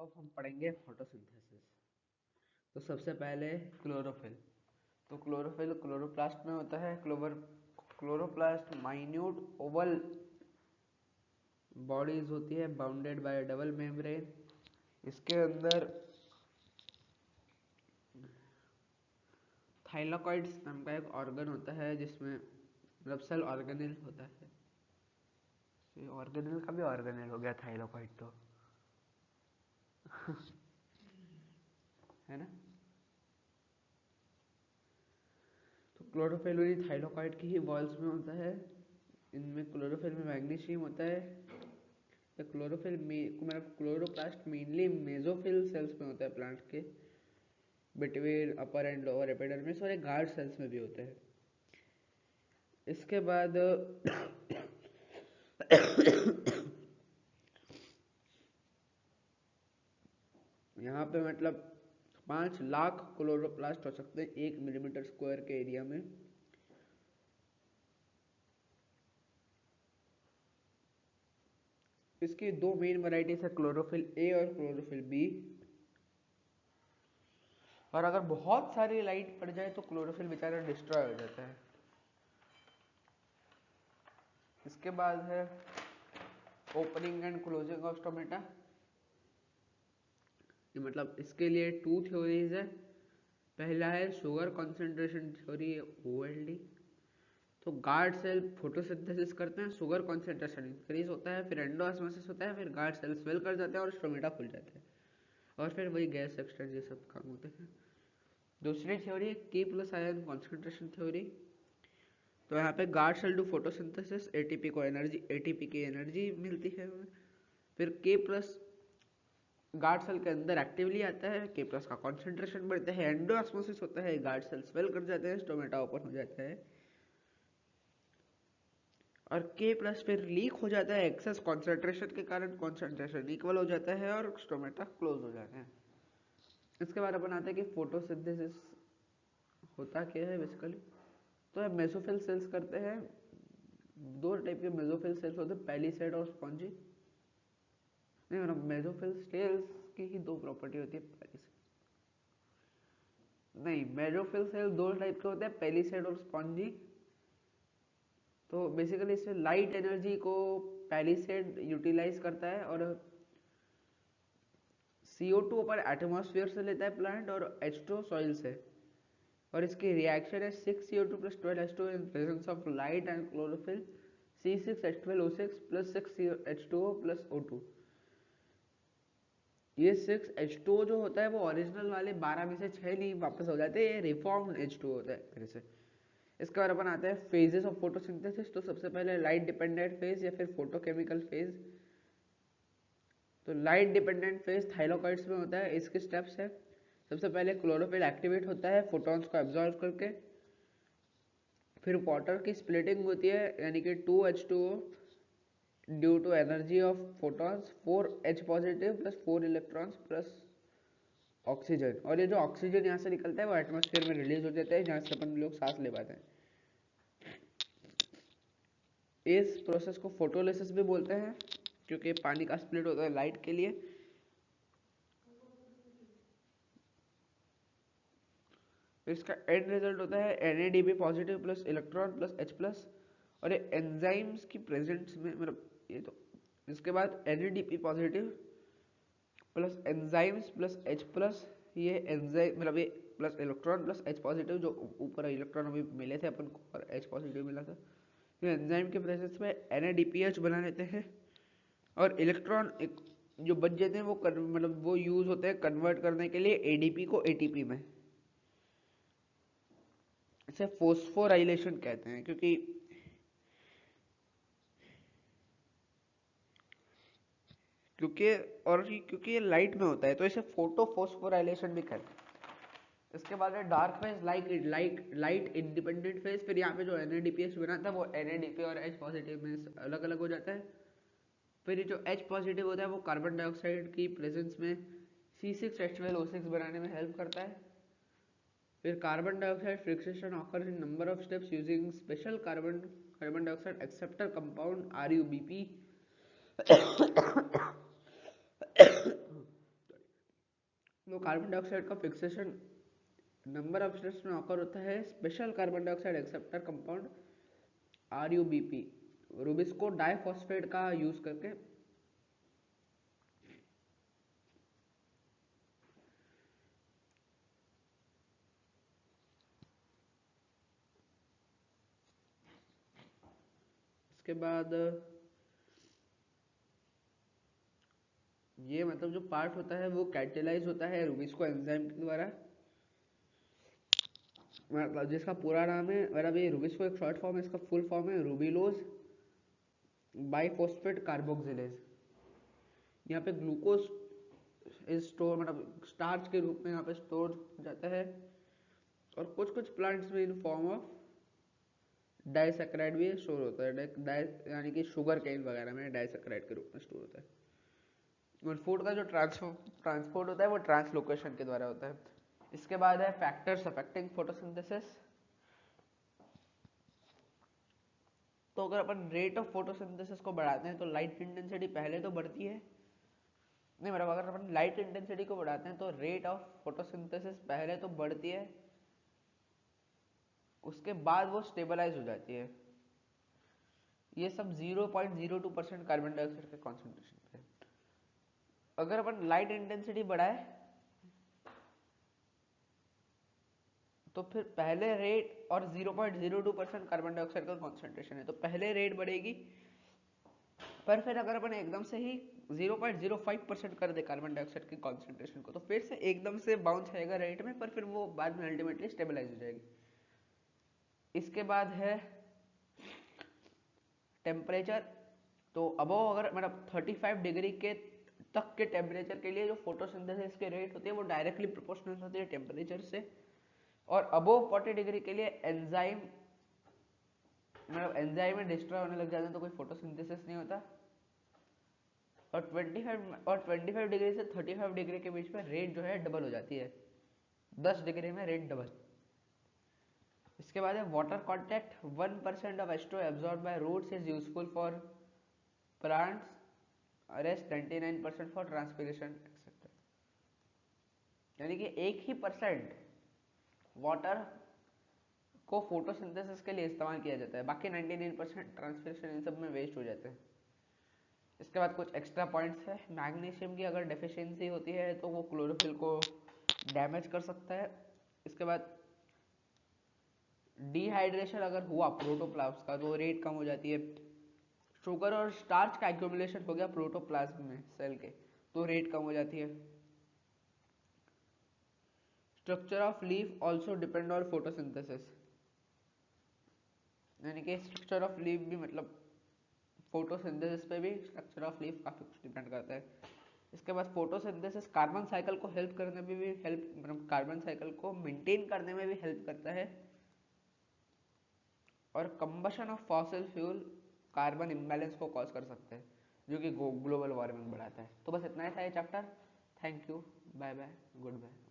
अब हम पढ़ेंगे फोटोसिंथेसिस। तो सबसे पहले क्लोरोफिल। तो क्लोरोफिल क्लोरोप्लास्ट में होता है। क्लोरोप्लास्ट माइन्यूट ओवल बॉडीज होती है बाउंडेड बाय डबल मेम्ब्रेन। इसके अंदर थाइलाकॉइड्स नाम का एक ऑर्गन होता है जिसमें सेल ऑर्गेनेल होता है। ऑर्गेनेल का भी ऑर्गेनेल हो गया थाइलाकॉइड तो है ना। तो क्लोरोफिल भी थाइलाकॉइड की ही वॉल्स में होता है। इनमें क्लोरोफिल में मैग्नीशियम होता है। तो क्लोरोप्लास्ट मेनली मेसोफिल सेल्स में होता है प्लांट के, between upper and lower epidermis, और एक गार्ड सेल्स में भी होते हैं। इसके बाद यहाँ पे मतलब 5 लाख क्लोरोप्लास्ट हो सकते हैं 1 मिलीमीटर स्क्वायर के एरिया में। इसकी दो मेन वैरायटीज है, क्लोरोफिल ए और क्लोरोफिल बी। और अगर बहुत सारी लाइट पड़ जाए तो क्लोरोफिल बेचारा डिस्ट्रॉय हो जाता है। इसके बाद है opening and closing of stomata. मतलब इसके लिए 2 थ्योरीज है। पहला है शुगर कॉन्सेंट्रेशन थ्योरी, OLD। तो गार्ड सेल फोटोसिंथेसिस करते हैं, शुगर कॉन्सेंट्रेशन इंक्रीज होता है, फिर एंडोऑस्मोसिस होता है, फिर गार्ड सेल स्वेल कर जाते हैं और स्टोमेटा खुल जाता है, और फिर वही गैस एक्सचेंज ये सब काम होते हैं। दूसरी थ्योरी है K+ आयन कॉन्सेंट्रेशन थ्योरी। तो यहाँ पे guard cell do photosynthesis, ATP की एनर्जी मिलती है हमें। फिर K+ गार्ड सेल के अंदर एक्टिवली आता है, K+ का कॉन्सेंट्रेशन बढ़ता है, एंडोऑस्मोसिस होता है, गार्ड सेल स्वेल कर जाते हैं, स्टोमेटा ओपन हो जाता है, और K+ फिर लीक हो जाता है एक्सेस कॉन्सेंट्रेशन के कारण, कॉन्सेंट्रेशन इक्वल हो जाता है और स्टोमेटा क्लोज हो जाते हैं। इसके बाद अपन आते हैं कि फोटोसिंथेसिस होता क्या है बेसिकली। तो मेसोफिल सेल्स करते हैं। 2 टाइप के मेसोफिल सेल्स होते हैं, पेलिसेड और स्पॉन्जी। नहीं मतलब मेसोफिल सेल्स की ही 2 प्रॉपर्टी होती है, नहीं मेसोफिल सेल 2 टाइप के होते हैं, पेलिसेड और स्पॉन्जी। तो बेसिकली इसमें लाइट एनर्जी को पेलिसेड यूटिलाइज करता है और CO2 पर एटमॉस्फेयर से लेता है प्लांट और H2 सॉइल से, और इसकी रिएक्शन है 6CO2 + 12H2 in presence of light and chlorophyll, C6H12O6 + 6H2O + O2। ये 6H2O जो होता है वो ओरिजिनल वाले 12 में से 6 नहीं वापस हो जाते, ये रिफॉर्म्ड H2O होता है तरह से। इसके बाद अपन आते हैं फेजेस ऑफ फोटोसिंथेसिस। तो सबसे पहले लाइट डिपेंडेंट फेज या फिर फोटोकेमिकल फेज। तो लाइट डिपेंडेंट फेज थाइलाकॉइड्स में होता है। इसके स्टेप्स है, सबसे पहले क्लोरोफिल एक्टिवेट होता है फोटॉन्स को एब्जॉर्ब करके, फिर वाटर की स्प्लिटिंग होती है यानी कि 2H2O due to energy of photons, 4H positive + 4 electrons plus oxygen, और ये जो ऑक्सीजन यहाँ से निकलता है वो एटमॉस्फेयर में रिलीज हो जाता है जहाँ से अपन लोग सांस ले पाते हैं। इस प्रोसेस को फोटोलिसिस भी बोलते हैं क्योंकि पानी का स्प्लिट होता है लाइट के लिए। इसका एंड रिजल्ट होता है NADP पॉजिटिव + इलेक्ट्रॉन + H+, और ये एंजाइम्स की प्रेजेंस में मतलब ये तो इसके बाद NADP पॉजिटिव + एंजाइम्स + H+, ये एंजाइम मतलब ये प्लस इलेक्ट्रॉन + H पॉजिटिव, जो ऊपर इलेक्ट्रॉन अभी मिले थे अपन को और H पॉजिटिव मिला था, ये एंजाइम के प्रेजेंस में NADPH बना लेते हैं, और इलेक्ट्रॉन जो बच जाते हैं वो मतलब वो यूज होते हैं कन्वर्ट करने के लिए ADP को ATP में। इसे फोस्फोराइलेशन कहते हैं क्योंकि ये लाइट में होता है तो इसे फोटो फोस्फोराइलेशन भी कहते हैं। इसके बाद है dark phase, light independent phase. फिर यहाँ पे जो NADPH बना था वो NADP और H पॉजिटिव में अलग अलग हो जाता है। फिर जो H पॉजिटिव होता है वो कार्बन डाइऑक्साइड की प्रेजेंस में C6H12O6 बनाने में हेल्प करता है। फिर carbon dioxide fixation occur in number of steps using special carbon dioxide acceptor compound RUBP। तो कार्बन डाइऑक्साइड का फिक्सेशन नंबर ऑफ स्टेट्स में ऑकर होता है special carbon dioxide acceptor compound RUBP, rubisco diphosphate का use करके। इसके बाद ये मतलब जो पार्ट होता है वो कैटेलाइज होता है रूबिस्को एंजाइम के द्वारा, मतलब जिसका पूरा नाम है, मतलब ये रूबिस्को एक शॉर्ट फॉर्म है, इसका फुल फॉर्म है रूबिलोज बाइफॉस्फेट कार्बोक्सिलेज। यहाँ पे ग्लूकोज स्टोर मतलब स्टार्च के रूप में यहाँ पे स्टोर हो जाता है, और कुछ कुछ प्लांट्स में इन फॉर्म ऑफ डाइसैकेराइड भी स्टोर होता है, यानी कि शुगर केन वगैरह में डाइसैकेराइड के रूप में स्टोर होता है। और फूड का जो ट्रांसपोर्ट होता है वो ट्रांसलोकेशन के द्वारा होता है। इसके बाद है फैक्टर्स अफेक्टिंग फोटोसिंथेसिस। तो अगर अपन रेट ऑफ फोटोसिंथेसिस को बढ़ाते हैं तो लाइट इंटेंसिटी पहले तो बढ़ती है, नहीं मतलब अगर अपन लाइट इंटेंसिटी को बढ़ाते हैं तो रेट ऑफ फोटोसिंथेसिस पहले तो बढ़ती है, उसके बाद वो स्टेबलाइज हो जाती है। ये सब 0.02% कार्बन डाइऑक्साइड के कॉन्सेंट्रेशन पे। अगर अपन लाइट इंटेंसिटी बढ़ाए तो फिर पहले रेट और 0.02% कार्बन डाइऑक्साइड का कॉन्सेंट्रेशन है, तो पहले रेट बढ़ेगी, पर फिर अगर अपन एकदम से ही 0.05% कर दे कार्बन डाइऑक्साइड की कॉन्सेंट्रेशन को, तो फिर से एकदम से बाउंस आएगा रेट में, पर फिर वो बाद में अल्टीमेटली स्टेबलाइज हो जाएगी। इसके बाद है टेम्परेचर। तो अबव अगर मतलब 35 डिग्री के तक के टेम्परेचर के लिए जो फोटोसिंथेसिस के रेट होती है वो डायरेक्टली प्रोपोर्शनल होती है टेम्परेचर से, और अबव 40 डिग्री के लिए एंजाइम मतलब एंजाइम में डिस्ट्रॉय होने लग जाते हैं तो कोई फोटोसिंथेसिस नहीं होता। और 25 डिग्री से 35 डिग्री के बीच में रेट जो है डबल हो जाती है, 10 डिग्री में रेट डबल। इसके बाद है water contact. 1% of H2 absorb by roots is useful for plants, rest 99% for transpiration etcetera. यानी कि 1% वाटर को फोटोसिंथेसिस के लिए इस्तेमाल किया जाता है, बाकी 99% ट्रांसपिरेशन इन सब में वेस्ट हो जाते हैं। इसके बाद कुछ एक्स्ट्रा पॉइंट्स है। मैग्नीशियम की अगर डेफिशिएंसी होती है तो वो क्लोरोफिल को डैमेज कर सकता है। इसके बाद डिहाइड्रेशन अगर हुआ प्रोटोप्लास्ट का तो रेट कम हो जाती है। शुगर और स्टार्च का एक्यूमुलेशन हो गया प्रोटोप्लाज्म में सेल के, तो रेट कम हो जाती है। Structure of leaf also depend on photosynthesis, यानी कि स्ट्रक्चर ऑफ लीफ भी मतलब फोटोसिंथेसिस पे भी स्ट्रक्चर ऑफ लीफ काफी कुछ डिपेंड करता है। इसके बाद फोटोसिंथेसिस कार्बन साइकिल को हेल्प करने में भी मतलब कार्बन साइकिल को मेंटेन करने में भी हेल्प करता है, और combustion of fossil fuel carbon imbalance को कॉज कर सकते हैं, जो कि ग्लोबल वार्मिंग बढ़ाता है। तो बस इतना ही था ये chapter. Thank you, bye bye, good bye.